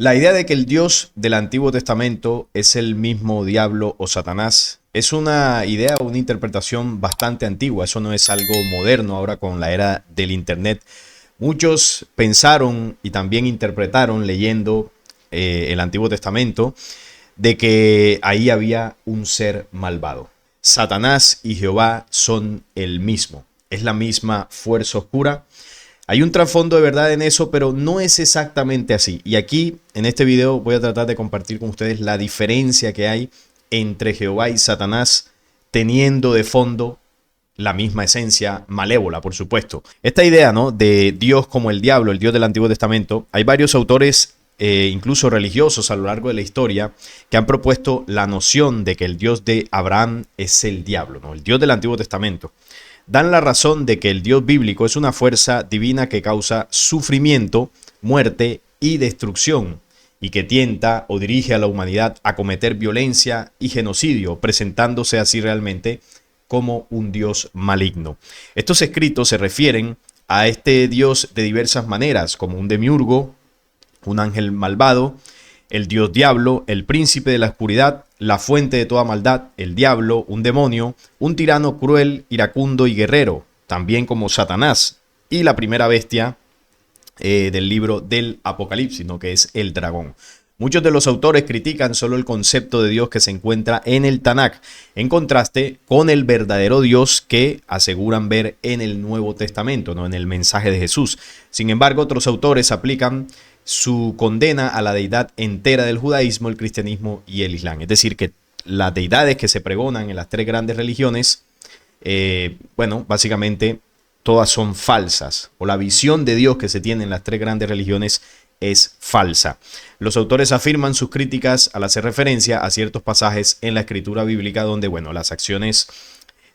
La idea de que el Dios del Antiguo Testamento es el mismo diablo o Satanás es una idea o una interpretación bastante antigua. Eso no es algo moderno ahora con la era del Internet. Muchos pensaron y también interpretaron leyendo el Antiguo Testamento de que ahí había un ser malvado. Satanás y Jehová son el mismo. Es la misma fuerza oscura. Hay un trasfondo de verdad en eso, pero no es exactamente así. Y aquí, en este video, voy a tratar de compartir con ustedes la diferencia que hay entre Jehová y Satanás, teniendo de fondo la misma esencia malévola, por supuesto. Esta idea, ¿no?, de Dios como el diablo, el Dios del Antiguo Testamento, hay varios autores, incluso religiosos a lo largo de la historia, que han propuesto la noción de que el Dios de Abraham es el diablo, ¿no?, el Dios del Antiguo Testamento. Dan la razón de que el Dios bíblico es una fuerza divina que causa sufrimiento, muerte y destrucción, y que tienta o dirige a la humanidad a cometer violencia y genocidio, presentándose así realmente como un Dios maligno. Estos escritos se refieren a este Dios de diversas maneras, como un demiurgo, un ángel malvado, el Dios diablo, el príncipe de la oscuridad, la fuente de toda maldad, el diablo, un demonio, un tirano cruel, iracundo y guerrero, también como Satanás, y la primera bestia del libro del Apocalipsis, ¿no?, que es el dragón. Muchos de los autores critican solo el concepto de Dios que se encuentra en el Tanakh, en contraste con el verdadero Dios que aseguran ver en el Nuevo Testamento, ¿no?, en el mensaje de Jesús. Sin embargo, otros autores aplican su condena a la deidad entera del judaísmo, el cristianismo y el islam. Es decir, que las deidades que se pregonan en las tres grandes religiones, básicamente todas son falsas, o la visión de Dios que se tiene en las tres grandes religiones es falsa. Los autores afirman sus críticas al hacer referencia a ciertos pasajes en la escritura bíblica donde, las acciones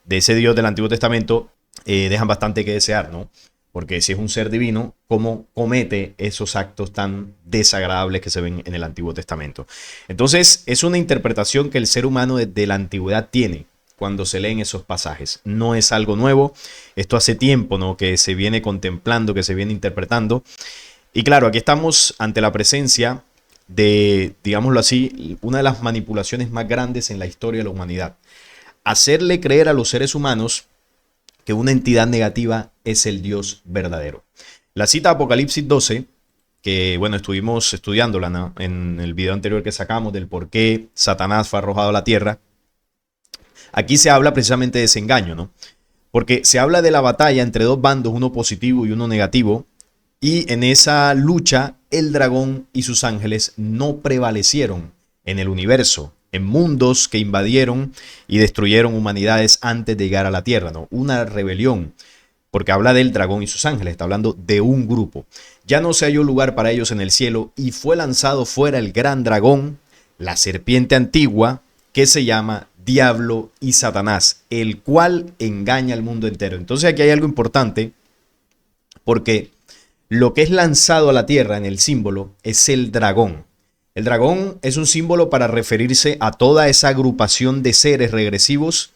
de ese Dios del Antiguo Testamento dejan bastante que desear, ¿no? Porque si es un ser divino, ¿cómo comete esos actos tan desagradables que se ven en el Antiguo Testamento? Entonces, es una interpretación que el ser humano desde la antigüedad tiene cuando se leen esos pasajes. No es algo nuevo. Esto hace tiempo, ¿no?, que se viene contemplando, que se viene interpretando. Y claro, aquí estamos ante la presencia de, digámoslo así, una de las manipulaciones más grandes en la historia de la humanidad. Hacerle creer a los seres humanos que una entidad negativa es el Dios verdadero. La cita Apocalipsis 12, que estuvimos estudiándola, ¿no?, en el video anterior que sacamos del por qué Satanás fue arrojado a la tierra. Aquí se habla precisamente de ese engaño, ¿no? Porque se habla de la batalla entre dos bandos, uno positivo y uno negativo, y en esa lucha el dragón y sus ángeles no prevalecieron en el universo, en mundos que invadieron y destruyeron humanidades antes de llegar a la tierra, ¿no? Una rebelión, porque habla del dragón y sus ángeles, está hablando de un grupo. Ya no se halló lugar para ellos en el cielo y fue lanzado fuera el gran dragón, la serpiente antigua, que se llama Diablo y Satanás, el cual engaña al mundo entero. Entonces aquí hay algo importante, porque lo que es lanzado a la tierra en el símbolo es el dragón. El dragón es un símbolo para referirse a toda esa agrupación de seres regresivos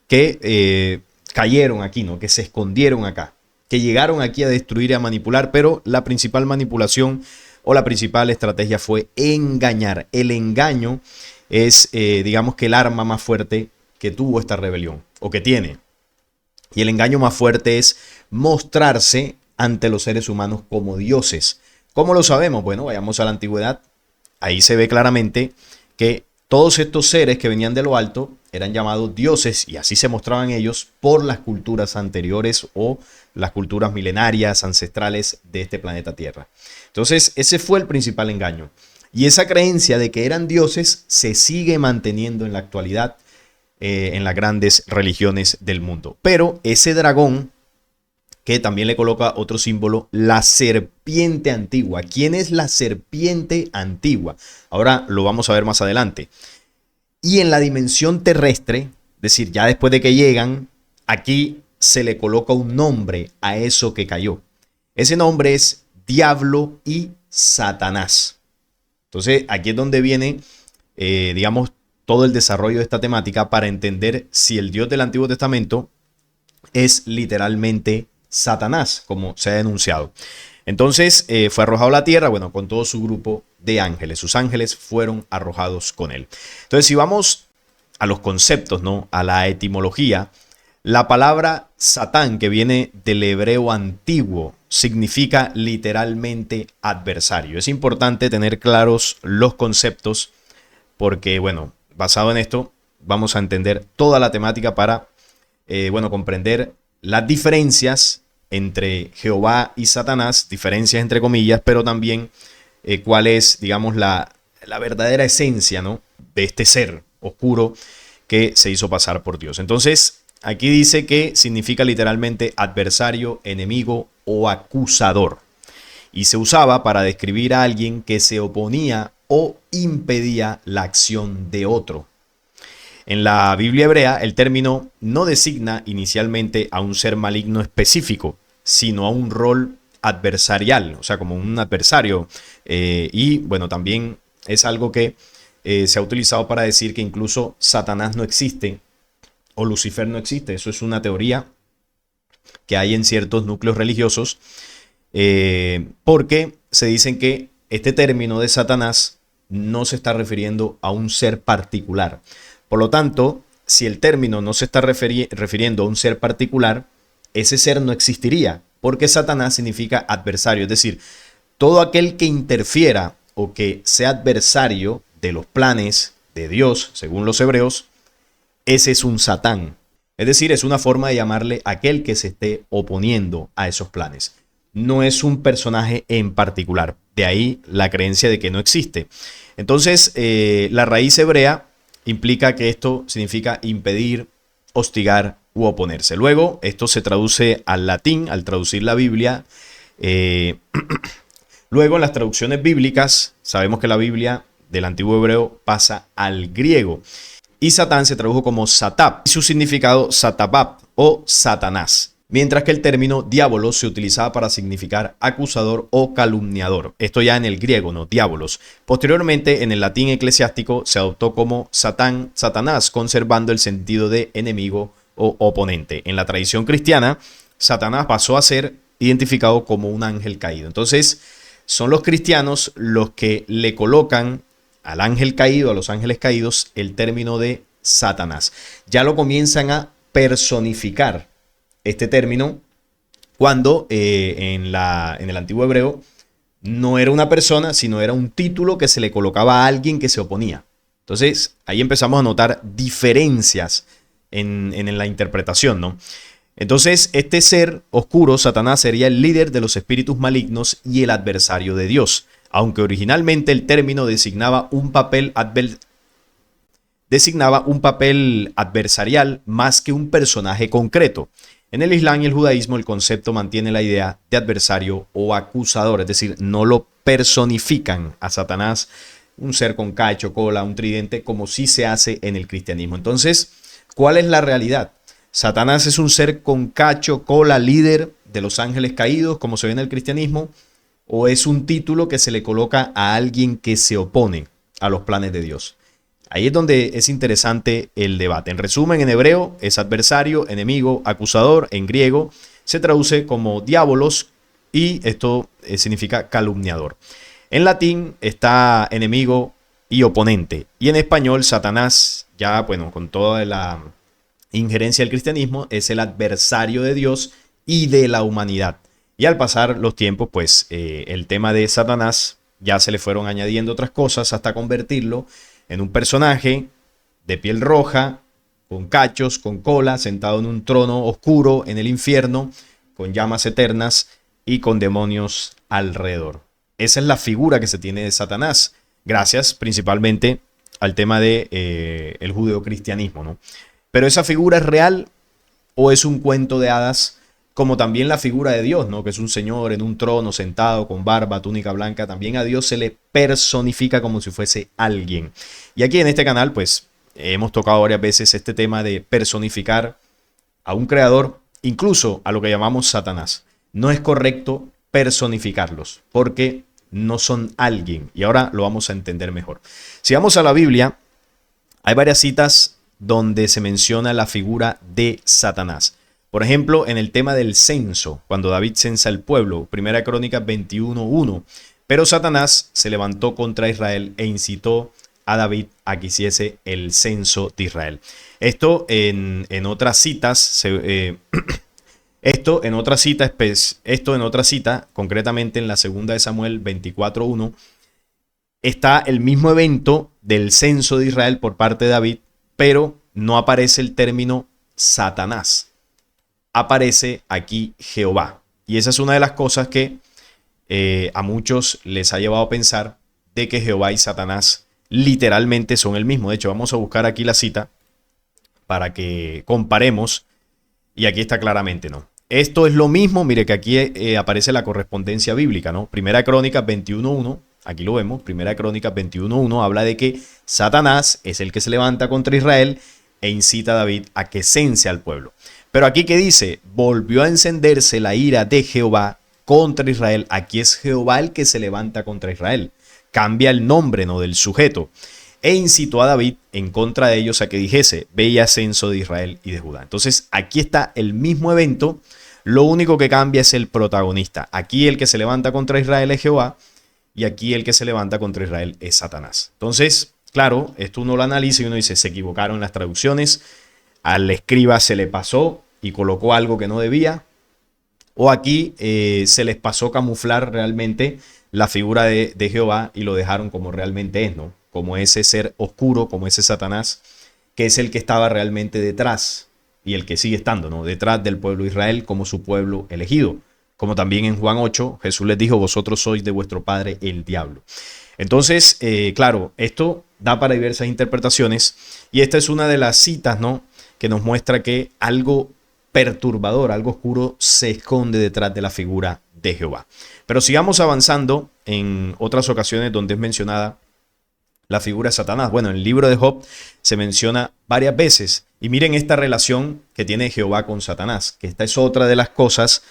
que cayeron aquí, ¿no?, que se escondieron acá, que llegaron aquí a destruir y a manipular, pero la principal manipulación o la principal estrategia fue engañar. El engaño es, digamos que el arma más fuerte que tuvo esta rebelión, o que tiene. Y el engaño más fuerte es mostrarse ante los seres humanos como dioses. ¿Cómo lo sabemos? Bueno, vayamos a la antigüedad. Ahí se ve claramente que todos estos seres que venían de lo alto eran llamados dioses y así se mostraban ellos por las culturas anteriores o las culturas milenarias, ancestrales de este planeta Tierra. Entonces, ese fue el principal engaño. Y esa creencia de que eran dioses se sigue manteniendo en la actualidad en las grandes religiones del mundo. Pero ese dragón, que también le coloca otro símbolo, la serpiente antigua. ¿Quién es la serpiente antigua? Ahora lo vamos a ver más adelante. Y en la dimensión terrestre, es decir, ya después de que llegan, aquí se le coloca un nombre a eso que cayó. Ese nombre es Diablo y Satanás. Entonces, aquí es donde viene, digamos, todo el desarrollo de esta temática para entender si el Dios del Antiguo Testamento es literalmente Satanás, como se ha denunciado. Entonces fue arrojado a la tierra, con todo su grupo de ángeles. Sus ángeles fueron arrojados con él. Entonces, si vamos a los conceptos, ¿no? A la etimología, la palabra Satán, que viene del hebreo antiguo, significa literalmente adversario. Es importante tener claros los conceptos porque, bueno, basado en esto, vamos a entender toda la temática para, comprender las diferencias entre Jehová y Satanás, diferencias entre comillas, pero también cuál es, digamos, la verdadera esencia, ¿no? De este ser oscuro que se hizo pasar por Dios. Entonces, aquí dice que significa literalmente adversario, enemigo o acusador. Y se usaba para describir a alguien que se oponía o impedía la acción de otro. En la Biblia hebrea, el término no designa inicialmente a un ser maligno específico, sino a un rol adversarial, o sea, como un adversario. Y bueno, también es algo que se ha utilizado para decir que incluso Satanás no existe o Lucifer no existe. Eso es una teoría que hay en ciertos núcleos religiosos, porque se dicen que este término de Satanás no se está refiriendo a un ser particular. Por lo tanto, si el término no se está refiriendo a un ser particular, ese ser no existiría, porque Satanás significa adversario, es decir, todo aquel que interfiera o que sea adversario de los planes de Dios, según los hebreos, ese es un Satán. Es decir, es una forma de llamarle a aquel que se esté oponiendo a esos planes. No es un personaje en particular. De ahí la creencia de que no existe. Entonces, la raíz hebrea implica que esto significa impedir, hostigar u oponerse. Luego, esto se traduce al latín, al traducir la Biblia. Luego, en las traducciones bíblicas, sabemos que la Biblia del antiguo hebreo pasa al griego. Y Satán se tradujo como Satap, y su significado Satabab o Satanás. Mientras que el término diabolos se utilizaba para significar acusador o calumniador. Esto ya en el griego, ¿no? Diabolos. Posteriormente, en el latín eclesiástico, se adoptó como Satán, Satanás, conservando el sentido de enemigo o oponente. En la tradición cristiana, Satanás pasó a ser identificado como un ángel caído. Entonces, son los cristianos los que le colocan al ángel caído, a los ángeles caídos, el término de Satanás. Ya lo comienzan a personificar este término cuando en el antiguo hebreo no era una persona, sino era un título que se le colocaba a alguien que se oponía. Entonces, ahí empezamos a notar diferencias en la interpretación, ¿no? Entonces, este ser oscuro, Satanás, sería el líder de los espíritus malignos y el adversario de Dios. Aunque originalmente el término designaba un papel adversarial más que un personaje concreto. En el Islam y el judaísmo el concepto mantiene la idea de adversario o acusador, es decir, no lo personifican a Satanás, un ser con cacho, cola, un tridente, como sí se hace en el cristianismo. Entonces, ¿cuál es la realidad? ¿Satanás es un ser con cacho, cola, líder de los ángeles caídos, como se ve en el cristianismo? ¿O es un título que se le coloca a alguien que se opone a los planes de Dios? Ahí es donde es interesante el debate. En resumen, en hebreo es adversario, enemigo, acusador. En griego se traduce como diabolos y esto significa calumniador. En latín está enemigo y oponente. Y en español, Satanás, ya bueno, con toda la injerencia del cristianismo, es el adversario de Dios y de la humanidad. Y al pasar los tiempos, pues el tema de Satanás ya se le fueron añadiendo otras cosas hasta convertirlo en un personaje de piel roja, con cachos, con cola, sentado en un trono oscuro en el infierno, con llamas eternas y con demonios alrededor. Esa es la figura que se tiene de Satanás, gracias principalmente al tema de el judeocristianismo, ¿no? Pero esa figura es real o es un cuento de hadas, como también la figura de Dios, ¿no? Que es un señor en un trono sentado con barba, túnica blanca. También a Dios se le personifica como si fuese alguien. Y aquí en este canal, pues, hemos tocado varias veces este tema de personificar a un creador, incluso a lo que llamamos Satanás. No es correcto personificarlos, porque no son alguien. Y ahora lo vamos a entender mejor. Si vamos a la Biblia, hay varias citas donde se menciona la figura de Satanás. Por ejemplo, en el tema del censo, cuando David censa el pueblo, Primera Crónicas 21:1, Pero Satanás se levantó contra Israel e incitó a David a que hiciese el censo de Israel. Esto en otras citas, esto en otra cita, concretamente en la segunda de Samuel 24:1, está el mismo evento del censo de Israel por parte de David, pero no aparece el término Satanás. Aparece aquí Jehová. Y esa es una de las cosas que a muchos les ha llevado a pensar de que Jehová y Satanás literalmente son el mismo. De hecho, vamos a buscar aquí la cita para que comparemos. Y aquí está claramente, ¿no? Esto es lo mismo, mire que aquí aparece la correspondencia bíblica, ¿no? Primera Crónicas 21:1, aquí lo vemos, Primera Crónicas 21:1 habla de que Satanás es el que se levanta contra Israel e incita a David a que cence al pueblo. Pero aquí que dice, volvió a encenderse la ira de Jehová contra Israel. Aquí es Jehová el que se levanta contra Israel. Cambia el nombre, ¿no?, del sujeto. E incitó a David en contra de ellos a que dijese, ve y haz censo de Israel y de Judá. Entonces aquí está el mismo evento, lo único que cambia es el protagonista. Aquí el que se levanta contra Israel es Jehová y aquí el que se levanta contra Israel es Satanás. Entonces, claro, esto uno lo analiza y uno dice, se equivocaron las traducciones, al escriba se le pasó y colocó algo que no debía, o aquí se les pasó camuflar realmente la figura de Jehová y lo dejaron como realmente es, ¿no? Como ese ser oscuro, como ese Satanás, que es el que estaba realmente detrás y el que sigue estando, ¿no?, detrás del pueblo de Israel como su pueblo elegido. Como también en Juan 8, Jesús les dijo, vosotros sois de vuestro padre el diablo. Entonces, claro, esto da para diversas interpretaciones y esta es una de las citas, ¿no?, que nos muestra que algo perturbador, algo oscuro se esconde detrás de la figura de Jehová. Pero sigamos avanzando en otras ocasiones donde es mencionada la figura de Satanás. Bueno, en el libro de Job se menciona varias veces. Y miren esta relación que tiene Jehová con Satanás, que esta es otra de las cosas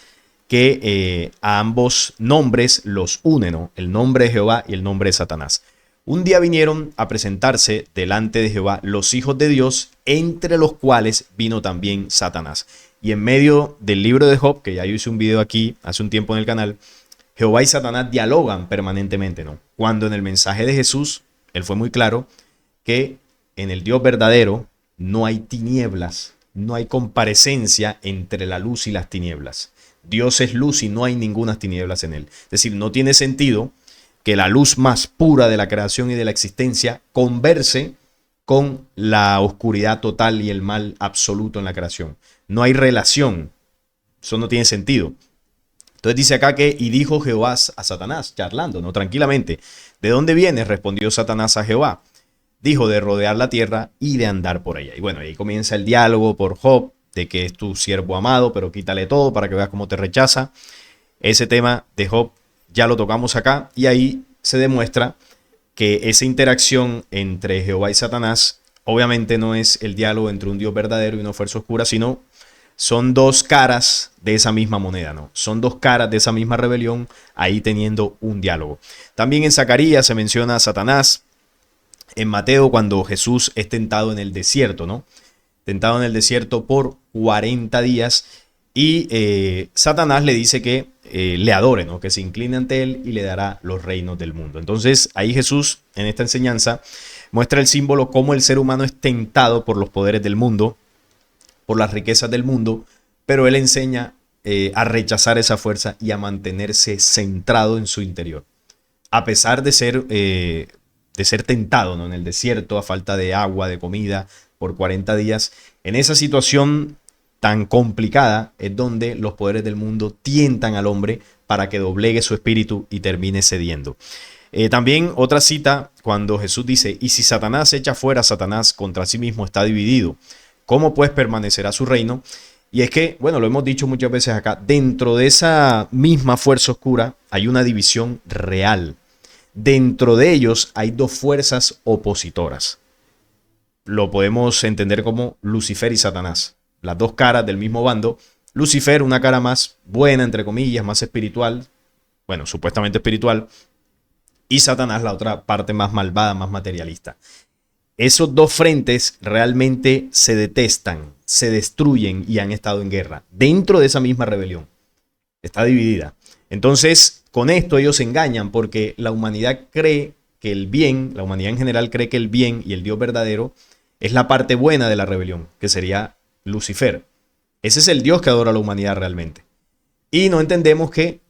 que a ambos nombres los une, ¿no? El nombre de Jehová y el nombre de Satanás. Un día vinieron a presentarse delante de Jehová los hijos de Dios, entre los cuales vino también Satanás. Y en medio del libro de Job, que ya yo hice un video aquí hace un tiempo en el canal, Jehová y Satanás dialogan permanentemente, ¿no? Cuando en el mensaje de Jesús, él fue muy claro que en el Dios verdadero no hay tinieblas, no hay comparecencia entre la luz y las tinieblas. Dios es luz y no hay ninguna tinieblas en él. Es decir, no tiene sentido que la luz más pura de la creación y de la existencia converse con la oscuridad total y el mal absoluto en la creación. No hay relación. Eso no tiene sentido. Entonces dice acá que, y dijo Jehová a Satanás, charlando, ¿no?, tranquilamente. ¿De dónde vienes?, respondió Satanás a Jehová. Dijo, de rodear la tierra y de andar por ella. Y bueno, ahí comienza el diálogo por Job, de que es tu siervo amado, pero quítale todo para que veas cómo te rechaza. Ese tema de Job ya lo tocamos acá y ahí se demuestra que esa interacción entre Jehová y Satanás obviamente no es el diálogo entre un Dios verdadero y una fuerza oscura, sino son dos caras de esa misma moneda, ¿no? Son dos caras de esa misma rebelión ahí teniendo un diálogo. También en Zacarías se menciona a Satanás. En Mateo, cuando Jesús es tentado en el desierto, ¿no? Tentado en el desierto por 40 días y Satanás le dice que le adore, ¿no?, que se incline ante él y le dará los reinos del mundo. Entonces ahí Jesús en esta enseñanza muestra el símbolo cómo el ser humano es tentado por los poderes del mundo, por las riquezas del mundo, pero él enseña a rechazar esa fuerza y a mantenerse centrado en su interior. A pesar de ser tentado, ¿no?, en el desierto, a falta de agua, de comida, por 40 días, en esa situación tan complicada es donde los poderes del mundo tientan al hombre para que doblegue su espíritu y termine cediendo. También otra cita cuando Jesús dice, y si Satanás echa fuera a Satanás, contra sí mismo está dividido, ¿cómo pues permanecerá su reino? Y es que, bueno, lo hemos dicho muchas veces acá, dentro de esa misma fuerza oscura hay una división real. Dentro de ellos hay dos fuerzas opositoras. Lo podemos entender como Lucifer y Satanás, las dos caras del mismo bando. Lucifer, una cara más buena, entre comillas, más espiritual, bueno, supuestamente espiritual, y Satanás, la otra parte más malvada, más materialista. Esos dos frentes realmente se detestan, se destruyen y han estado en guerra dentro de esa misma rebelión. Está dividida. Entonces, con esto ellos se engañan porque la humanidad cree que el bien, la humanidad en general cree que el bien y el Dios verdadero es la parte buena de la rebelión, que sería Lucifer. Ese es el Dios que adora a la humanidad realmente. Y no entendemos que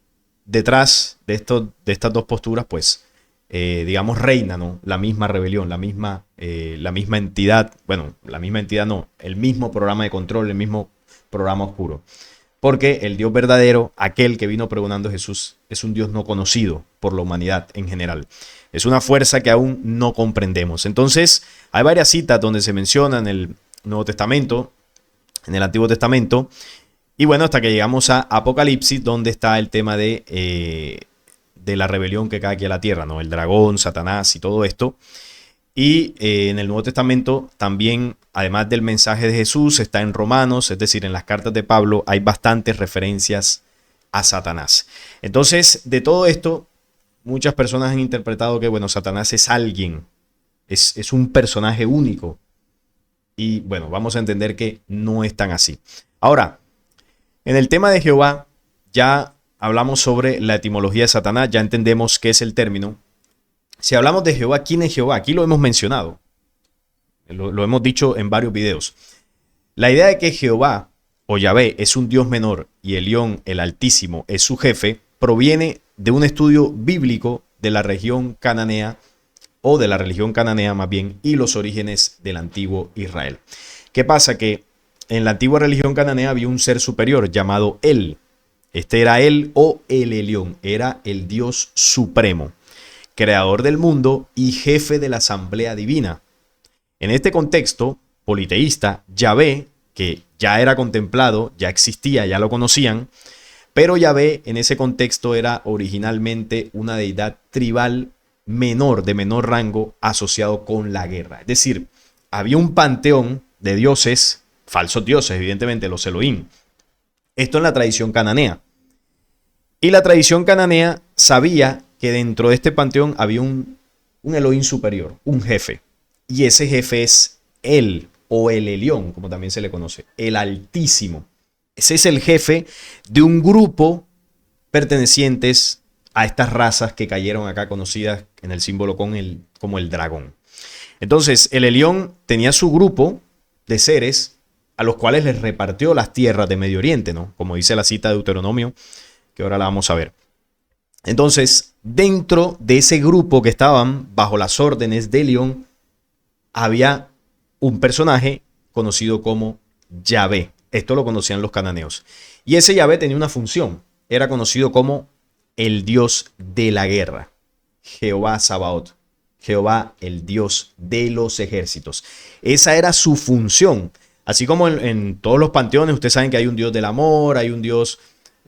detrás de estas dos posturas, pues, digamos, reina, ¿no? La misma rebelión, la misma entidad, bueno, la misma entidad no, el mismo programa de control, el mismo programa oscuro. Porque el Dios verdadero, aquel que vino pregonando Jesús, es un Dios no conocido por la humanidad en general. Es una fuerza que aún no comprendemos. Entonces, hay varias citas donde se menciona en el Nuevo Testamento, en el Antiguo Testamento, y bueno, hasta que llegamos a Apocalipsis, donde está el tema de la rebelión que cae aquí a la tierra, ¿no? El dragón, Satanás y todo esto. Y en el Nuevo Testamento también, además del mensaje de Jesús, está en Romanos, es decir, en las cartas de Pablo hay bastantes referencias a Satanás. Entonces, de todo esto, muchas personas han interpretado que, bueno, Satanás es alguien, es un personaje único. Y bueno, vamos a entender que no es tan así. Ahora, en el tema de Jehová, ya hablamos sobre la etimología de Satanás, ya entendemos qué es el término. Si hablamos de Jehová, ¿quién es Jehová? Aquí lo hemos mencionado, lo hemos dicho en varios videos. La idea de que Jehová o Yahvé es un Dios menor y Elión, el Altísimo, es su jefe, proviene de un estudio bíblico de la región cananea, o de la religión cananea más bien, y los orígenes del antiguo Israel. ¿Qué pasa? Que en la antigua religión cananea había un ser superior llamado El. Este era El o el Elión, era el Dios supremo, creador del mundo y jefe de la asamblea divina. En este contexto politeísta, Yahvé, que ya era contemplado, ya existía, ya lo conocían, pero Yahvé en ese contexto era originalmente una deidad tribal menor, de menor rango, asociado con la guerra. Es decir, había un panteón de dioses, falsos dioses, evidentemente, los Elohim. Esto en la tradición cananea. Y la tradición cananea sabía que dentro de este panteón había un Elohim superior, un jefe. Y ese jefe es él, o el Elión, como también se le conoce, el Altísimo. Ese es el jefe de un grupo pertenecientes a estas razas que cayeron acá, conocidas en el símbolo como el dragón. Entonces, el Elión tenía su grupo de seres a los cuales les repartió las tierras de Medio Oriente, ¿no? Como dice la cita de Deuteronomio, que ahora la vamos a ver. Entonces, dentro de ese grupo que estaban bajo las órdenes de Elión, había un personaje conocido como Yahvé. Esto lo conocían los cananeos. Y ese Yahvé tenía una función. Era conocido como el Dios de la guerra. Jehová Sabaoth. Jehová, el Dios de los ejércitos. Esa era su función. Así como en todos los panteones, ustedes saben que hay un Dios del amor, hay un Dios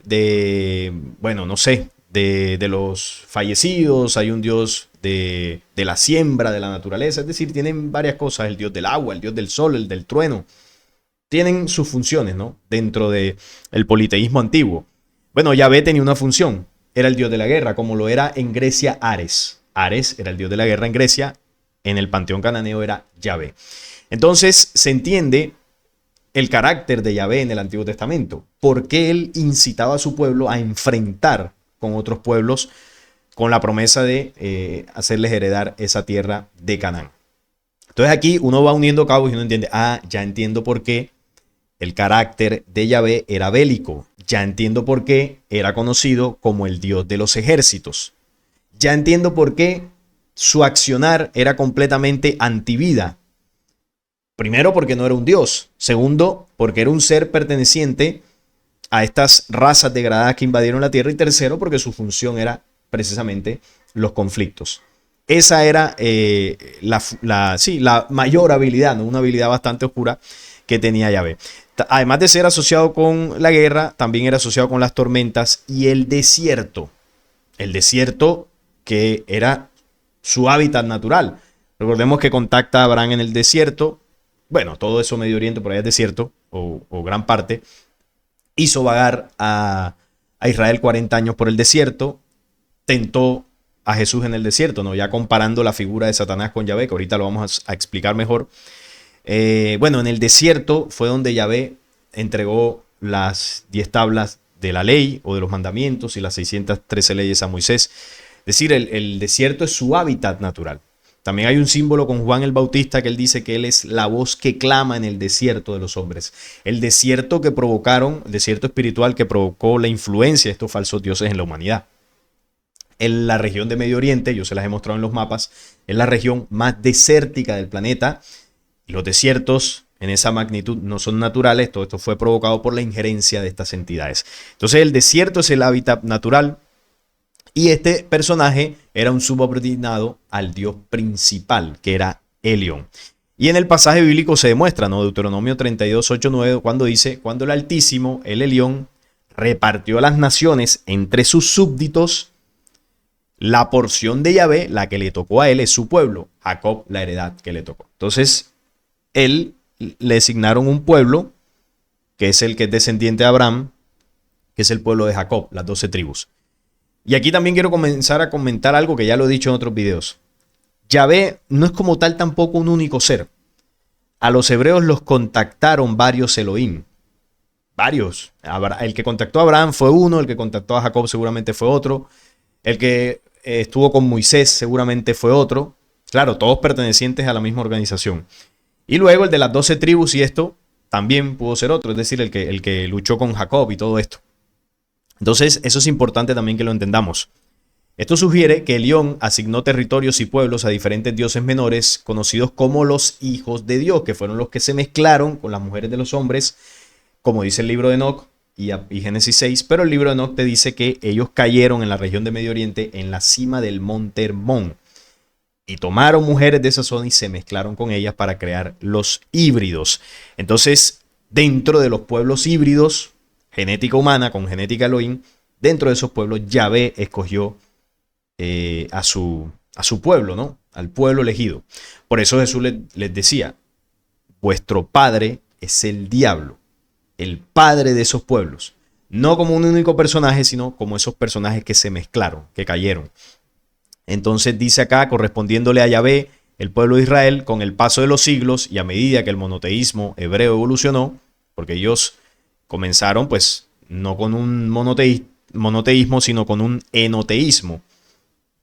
de, bueno, no sé, de los fallecidos, hay un Dios de la siembra, de la naturaleza. Es decir, tienen varias cosas. El Dios del agua, el Dios del sol, el del trueno. Tienen sus funciones, ¿no? Dentro del politeísmo antiguo. Bueno, Yahvé tenía una función. Era el dios de la guerra, como lo era en Grecia Ares. Ares era el dios de la guerra en Grecia. En el panteón cananeo era Yahvé. Entonces se entiende el carácter de Yahvé en el Antiguo Testamento. ¿Por qué él incitaba a su pueblo a enfrentar con otros pueblos con la promesa de hacerles heredar esa tierra de Canaán? Entonces aquí uno va uniendo cabos y uno entiende, ya entiendo por qué el carácter de Yahvé era bélico. Ya entiendo por qué era conocido como el Dios de los ejércitos. Ya entiendo por qué su accionar era completamente antivida. Primero, porque no era un dios. Segundo, porque era un ser perteneciente a estas razas degradadas que invadieron la tierra. Y tercero, porque su función era precisamente los conflictos. Esa era la mayor habilidad, ¿no? Una habilidad bastante oscura que tenía Yahvé. Además de ser asociado con la guerra, también era asociado con las tormentas y el desierto. El desierto que era su hábitat natural. Recordemos que contacta a Abraham en el desierto. Bueno, todo eso Medio Oriente por allá es desierto, o gran parte. Hizo vagar a Israel 40 años por el desierto. Tentó a Jesús en el desierto, ¿no? Ya comparando la figura de Satanás con Yahvé, que ahorita lo vamos a explicar mejor. Bueno, en el desierto fue donde Yahvé entregó las 10 tablas de la ley o de los mandamientos y las 613 leyes a Moisés. Es decir, el desierto es su hábitat natural. También hay un símbolo con Juan el Bautista que él dice que él es la voz que clama en el desierto de los hombres. El desierto que provocaron, el desierto espiritual que provocó la influencia de estos falsos dioses en la humanidad. En la región de Medio Oriente, yo se las he mostrado en los mapas, es la región más desértica del planeta. Y los desiertos en esa magnitud no son naturales, todo esto fue provocado por la injerencia de estas entidades. Entonces el desierto es el hábitat natural y este personaje era un subordinado al dios principal, que era Elión. Y en el pasaje bíblico se demuestra, ¿no? Deuteronomio 32, 8, 9, cuando dice, cuando el Altísimo, el Elión, repartió a las naciones entre sus súbditos, la porción de Yahvé, la que le tocó a él, es su pueblo, Jacob, la heredad que le tocó. Entonces, él le asignaron un pueblo, que es el que es descendiente de Abraham, que es el pueblo de Jacob, las 12 tribus. Y aquí también quiero comenzar a comentar algo que ya lo he dicho en otros videos. Yahvé no es como tal tampoco un único ser. A los hebreos los contactaron varios Elohim. Varios. El que contactó a Abraham fue uno, el que contactó a Jacob seguramente fue otro, el que estuvo con Moisés seguramente fue otro. Claro, todos pertenecientes a la misma organización. Y luego el de las 12 tribus y esto también pudo ser otro, es decir, el que luchó con Jacob y todo esto. Entonces, eso es importante también que lo entendamos. Esto sugiere que Elión asignó territorios y pueblos a diferentes dioses menores, conocidos como los hijos de Dios, que fueron los que se mezclaron con las mujeres de los hombres, como dice el libro de Enoc y Génesis 6, pero el libro de Enoc te dice que ellos cayeron en la región de Medio Oriente, en la cima del monte Hermón, y tomaron mujeres de esa zona y se mezclaron con ellas para crear los híbridos. Entonces, dentro de los pueblos híbridos, genética humana con genética Elohim, dentro de esos pueblos Yahvé escogió a su pueblo, ¿no? Al pueblo elegido. Por eso Jesús les decía, vuestro padre es el diablo, el padre de esos pueblos. No como un único personaje, sino como esos personajes que se mezclaron, que cayeron. Entonces dice acá, correspondiéndole a Yahvé, el pueblo de Israel, con el paso de los siglos y a medida que el monoteísmo hebreo evolucionó, porque ellos comenzaron pues no con un monoteísmo, sino con un enoteísmo.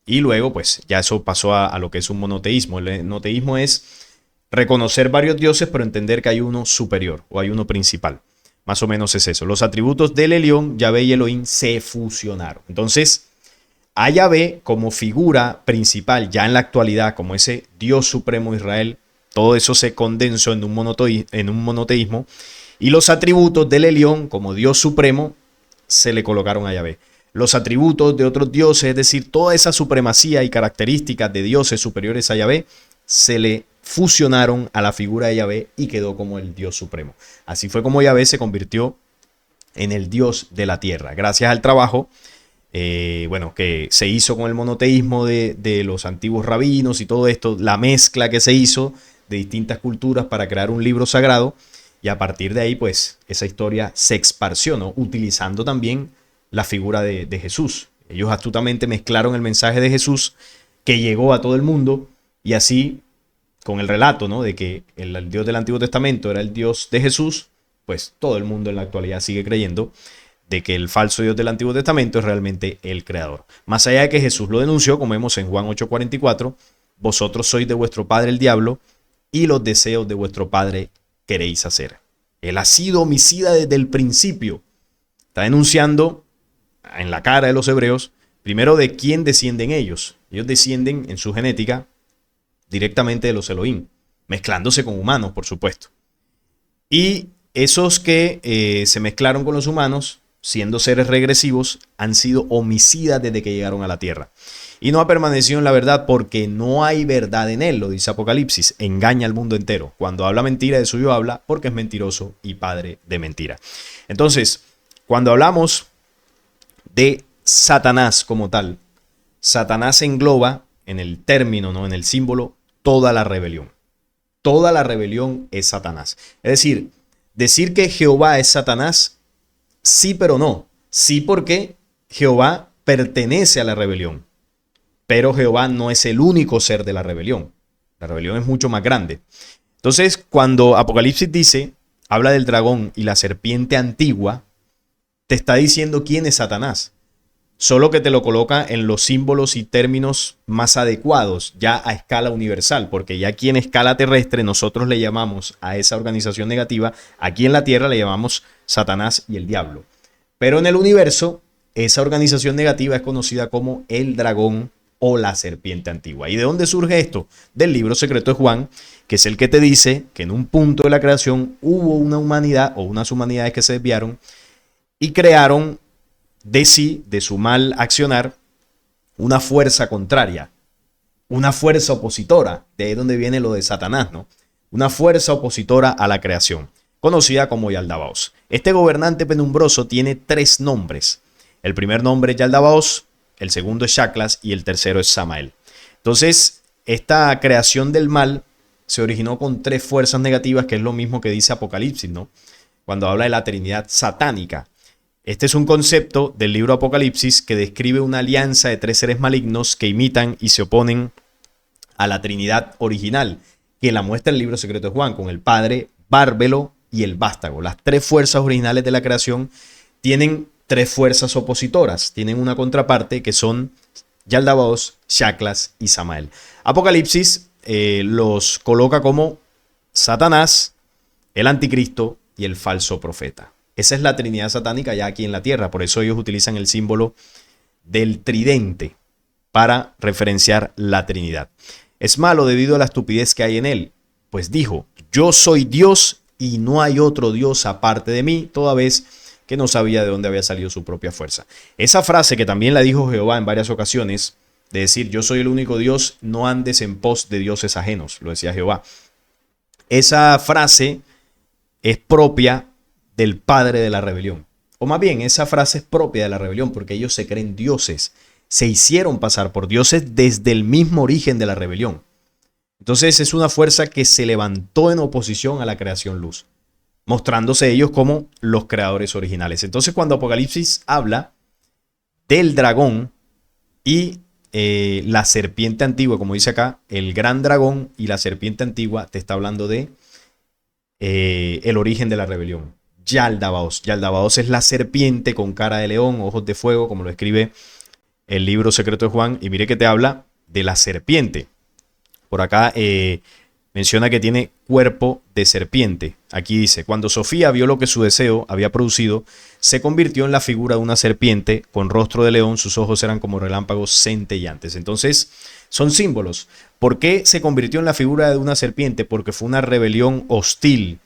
Y luego pues ya eso pasó a lo que es un monoteísmo. El enoteísmo es reconocer varios dioses, pero entender que hay uno superior o hay uno principal. Más o menos es eso. Los atributos del Elión, Yahvé y Elohim se fusionaron. Entonces, a Yahvé como figura principal ya en la actualidad, como ese Dios supremo de Israel, todo eso se condensó en un monoteísmo. Y los atributos del Elión como Dios supremo se le colocaron a Yahvé. Los atributos de otros dioses, es decir, toda esa supremacía y características de dioses superiores a Yahvé, se le fusionaron a la figura de Yahvé y quedó como el Dios supremo. Así fue como Yahvé se convirtió en el Dios de la tierra. Gracias al trabajo que se hizo con el monoteísmo de los antiguos rabinos y todo esto, la mezcla que se hizo de distintas culturas para crear un libro sagrado. Y a partir de ahí, pues, esa historia se esparció, ¿no? Utilizando también la figura de Jesús. Ellos astutamente mezclaron el mensaje de Jesús que llegó a todo el mundo y así, con el relato, ¿no? De que el Dios del Antiguo Testamento era el Dios de Jesús, pues todo el mundo en la actualidad sigue creyendo de que el falso Dios del Antiguo Testamento es realmente el creador. Más allá de que Jesús lo denunció, como vemos en Juan 8:44, vosotros sois de vuestro padre el diablo y los deseos de vuestro padre queréis hacer. Él ha sido homicida desde el principio. Está denunciando en la cara de los hebreos, primero de quién descienden ellos. Ellos descienden en su genética directamente de los Elohim, mezclándose con humanos, por supuesto. Y esos que se mezclaron con los humanos, siendo seres regresivos, han sido homicidas desde que llegaron a la tierra. Y no ha permanecido en la verdad porque no hay verdad en él, lo dice Apocalipsis, engaña al mundo entero. Cuando habla mentira, de suyo habla porque es mentiroso y padre de mentira. Entonces, cuando hablamos de Satanás como tal, Satanás engloba en el término, ¿no? En el símbolo, toda la rebelión. Toda la rebelión es Satanás. Es decir que Jehová es Satanás, sí pero no. Sí porque Jehová pertenece a la rebelión. Pero Jehová no es el único ser de la rebelión. La rebelión es mucho más grande. Entonces, cuando Apocalipsis habla del dragón y la serpiente antigua, te está diciendo quién es Satanás, solo que te lo coloca en los símbolos y términos más adecuados, ya a escala universal, porque ya aquí en escala terrestre nosotros le llamamos a esa organización negativa, aquí en la tierra le llamamos Satanás y el diablo. Pero en el universo, esa organización negativa es conocida como el dragón o la serpiente antigua. ¿Y de dónde surge esto? Del libro secreto de Juan, que es el que te dice que en un punto de la creación hubo una humanidad o unas humanidades que se desviaron y crearon de sí, de su mal accionar, una fuerza contraria, una fuerza opositora. De ahí es donde viene lo de Satanás, ¿no? Una fuerza opositora a la creación, conocida como Yaldabaoth. Este gobernante penumbroso tiene 3 nombres. El primer nombre es Yaldabaoth, el segundo es Shaklas y el tercero es Samael. Entonces, esta creación del mal se originó con 3 fuerzas negativas, que es lo mismo que dice Apocalipsis, ¿no? Cuando habla de la Trinidad satánica. Este es un concepto del libro Apocalipsis que describe una alianza de 3 seres malignos que imitan y se oponen a la Trinidad original, que la muestra el libro secreto de Juan, con el Padre, Bárbelo y el Vástago. Las 3 fuerzas originales de la creación tienen 3 fuerzas opositoras, tienen una contraparte que son Yaldabaoth, Shaklas y Samael. Apocalipsis los coloca como Satanás, el anticristo y el falso profeta. Esa es la Trinidad satánica ya aquí en la tierra. Por eso ellos utilizan el símbolo del tridente para referenciar la Trinidad. Es malo debido a la estupidez que hay en él, pues dijo: yo soy Dios y no hay otro Dios aparte de mí, toda vez que no sabía de dónde había salido su propia fuerza. Esa frase que también la dijo Jehová en varias ocasiones, de decir yo soy el único Dios, no andes en pos de dioses ajenos, lo decía Jehová. Esa frase es propia del padre de la rebelión. O más bien, esa frase es propia de la rebelión porque ellos se creen dioses. Se hicieron pasar por dioses desde el mismo origen de la rebelión. Entonces es una fuerza que se levantó en oposición a la creación luz, mostrándose ellos como los creadores originales. Entonces cuando Apocalipsis habla del dragón y la serpiente antigua, como dice acá, el gran dragón y la serpiente antigua, te está hablando de el origen de la rebelión. Yaldabaoth. Yaldabaoth es la serpiente con cara de león, ojos de fuego, como lo escribe el libro secreto de Juan. Y mire que te habla de la serpiente. Por acá menciona que tiene cuerpo de serpiente. Aquí dice: cuando Sofía vio lo que su deseo había producido, se convirtió en la figura de una serpiente con rostro de león, sus ojos eran como relámpagos centellantes. Entonces, son símbolos. ¿Por qué se convirtió en la figura de una serpiente? Porque fue una rebelión hostil,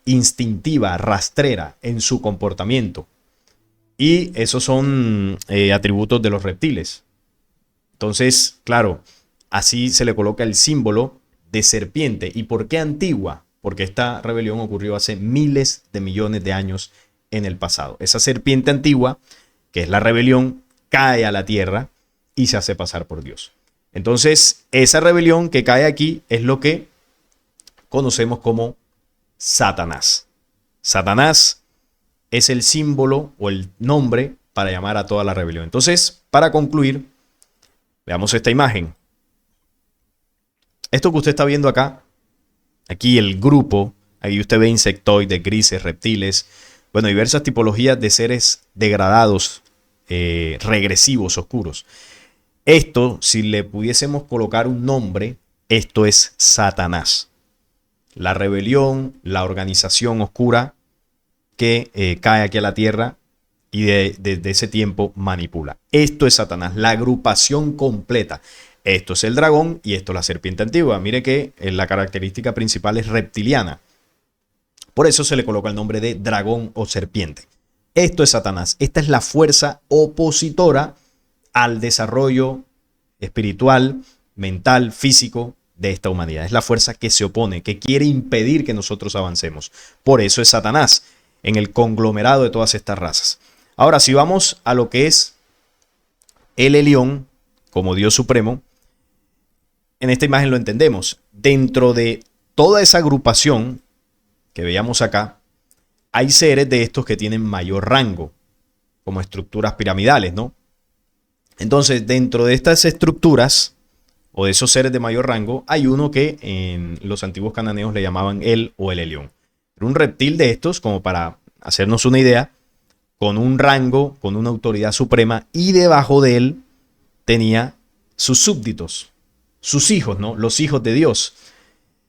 instintiva, rastrera en su comportamiento. Y esos son atributos de los reptiles. Entonces, claro, así se le coloca el símbolo de serpiente. ¿Y por qué antigua? Porque esta rebelión ocurrió hace miles de millones de años en el pasado. Esa serpiente antigua, que es la rebelión, cae a la tierra y se hace pasar por Dios. Entonces, esa rebelión que cae aquí es lo que conocemos como Satanás. Satanás es el símbolo o el nombre para llamar a toda la rebelión. Entonces, para concluir, veamos esta imagen. Esto que usted está viendo acá, aquí el grupo, ahí usted ve insectoides, grises, reptiles, bueno, diversas tipologías de seres degradados, regresivos, oscuros. Esto, si le pudiésemos colocar un nombre, esto es Satanás. La rebelión, la organización oscura que cae aquí a la tierra y desde ese tiempo manipula. Esto es Satanás, la agrupación completa. Esto es el dragón y esto es la serpiente antigua. Mire que la característica principal es reptiliana. Por eso se le coloca el nombre de dragón o serpiente. Esto es Satanás. Esta es la fuerza opositora al desarrollo espiritual, mental, físico de esta humanidad. Es la fuerza que se opone, que quiere impedir que nosotros avancemos. Por eso es Satanás en el conglomerado de todas estas razas. Ahora, si vamos a lo que es el Elión como Dios supremo, en esta imagen lo entendemos. Dentro de toda esa agrupación que veíamos acá, hay seres de estos que tienen mayor rango, como estructuras piramidales, ¿no? Entonces, dentro de estas estructuras o de esos seres de mayor rango, hay uno que en los antiguos cananeos le llamaban el o el Elión. Era un reptil de estos, como para hacernos una idea, con un rango, con una autoridad suprema, y debajo de él tenía sus súbditos, sus hijos, ¿no? Los hijos de Dios.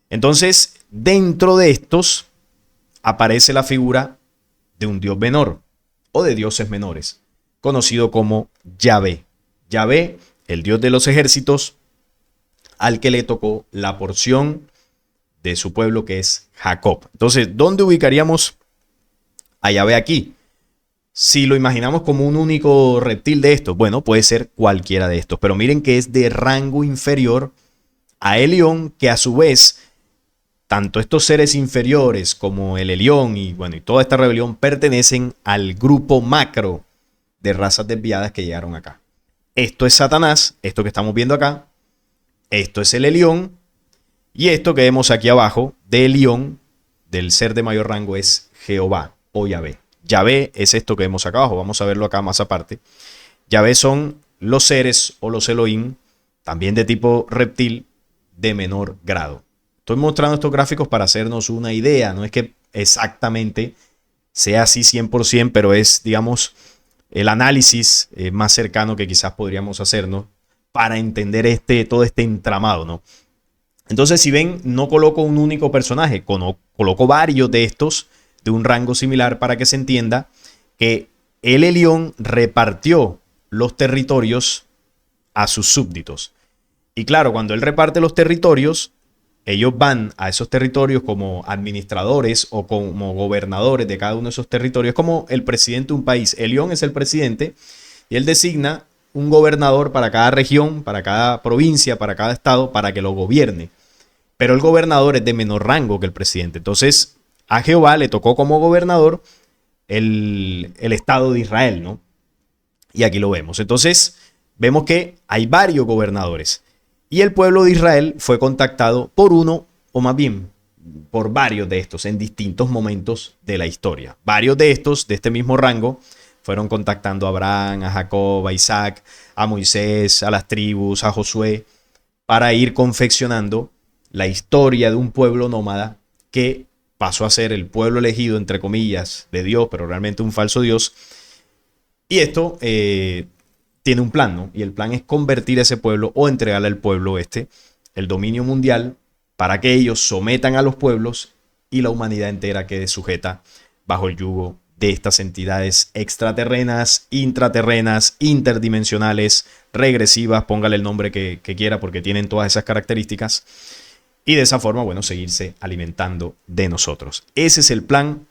Entonces, dentro de estos aparece la figura de un dios menor o de dioses menores, conocido como Yahvé. Yahvé, el dios de los ejércitos, al que le tocó la porción de su pueblo que es Jacob. Entonces, ¿dónde ubicaríamos a Yahvé aquí? Si lo imaginamos como un único reptil de estos, bueno, puede ser cualquiera de estos, pero miren que es de rango inferior a Elión, que a su vez, tanto estos seres inferiores como el Elión y bueno, y toda esta rebelión pertenecen al grupo macro de razas desviadas que llegaron acá. Esto es Satanás, esto que estamos viendo acá, esto es el Elión, y esto que vemos aquí abajo de Elión, del ser de mayor rango, es Jehová o Yahvé. Yahvé es esto que vemos acá abajo, vamos a verlo acá más aparte. Yahvé son los seres o los Elohim, también de tipo reptil, de menor grado. Estoy mostrando estos gráficos para hacernos una idea, no es que exactamente sea así 100%, pero es, digamos, el análisis más cercano que quizás podríamos hacernos para entender todo este entramado, ¿no? Entonces, si ven, no coloco un único personaje, coloco varios de estos de un rango similar para que se entienda que el Elión repartió los territorios a sus súbditos. Y claro, cuando él reparte los territorios, ellos van a esos territorios como administradores o como gobernadores de cada uno de esos territorios, como el presidente de un país. Elión es el presidente y él designa un gobernador para cada región, para cada provincia, para cada estado, para que lo gobierne. Pero el gobernador es de menor rango que el presidente. Entonces, a Jehová le tocó como gobernador el estado de Israel, ¿no? Y aquí lo vemos. Entonces, vemos que hay varios gobernadores. Y el pueblo de Israel fue contactado por uno, o más bien, por varios de estos en distintos momentos de la historia. Varios de estos, de este mismo rango, fueron contactando a Abraham, a Jacob, a Isaac, a Moisés, a las tribus, a Josué, para ir confeccionando la historia de un pueblo nómada que pasó a ser el pueblo elegido, entre comillas, de Dios, pero realmente un falso Dios. Y esto tiene un plan, ¿no? Y el plan es convertir a ese pueblo o entregarle al pueblo el dominio mundial para que ellos sometan a los pueblos y la humanidad entera quede sujeta bajo el yugo de estas entidades extraterrenas, intraterrenas, interdimensionales, regresivas, póngale el nombre que quiera porque tienen todas esas características. Y de esa forma, bueno, seguirse alimentando de nosotros. Ese es el plan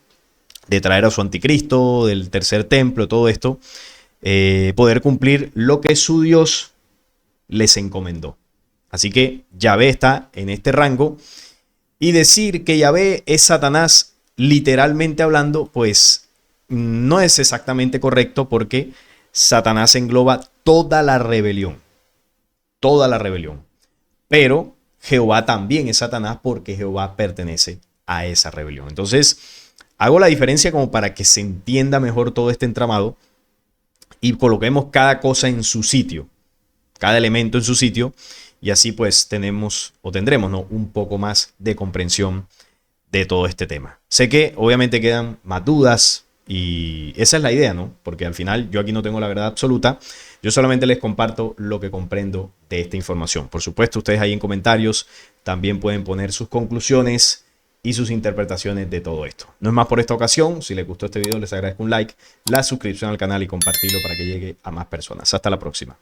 de traer a su anticristo, del tercer templo, todo esto. Poder cumplir lo que su Dios les encomendó. Así que Yahvé está en este rango. Y decir que Yahvé es Satanás, literalmente hablando, pues no es exactamente correcto porque Satanás engloba toda la rebelión. Toda la rebelión. Pero Jehová también es Satanás porque Jehová pertenece a esa rebelión. Entonces, hago la diferencia como para que se entienda mejor todo este entramado y coloquemos cada cosa en su sitio, cada elemento en su sitio, y así pues tendremos, ¿no?, un poco más de comprensión de todo este tema. Sé que obviamente quedan más dudas y esa es la idea, ¿no? Porque al final yo aquí no tengo la verdad absoluta. Yo solamente les comparto lo que comprendo de esta información. Por supuesto, ustedes ahí en comentarios también pueden poner sus conclusiones y sus interpretaciones de todo esto. No es más por esta ocasión. Si les gustó este video, les agradezco un like, la suscripción al canal y compartirlo para que llegue a más personas. Hasta la próxima.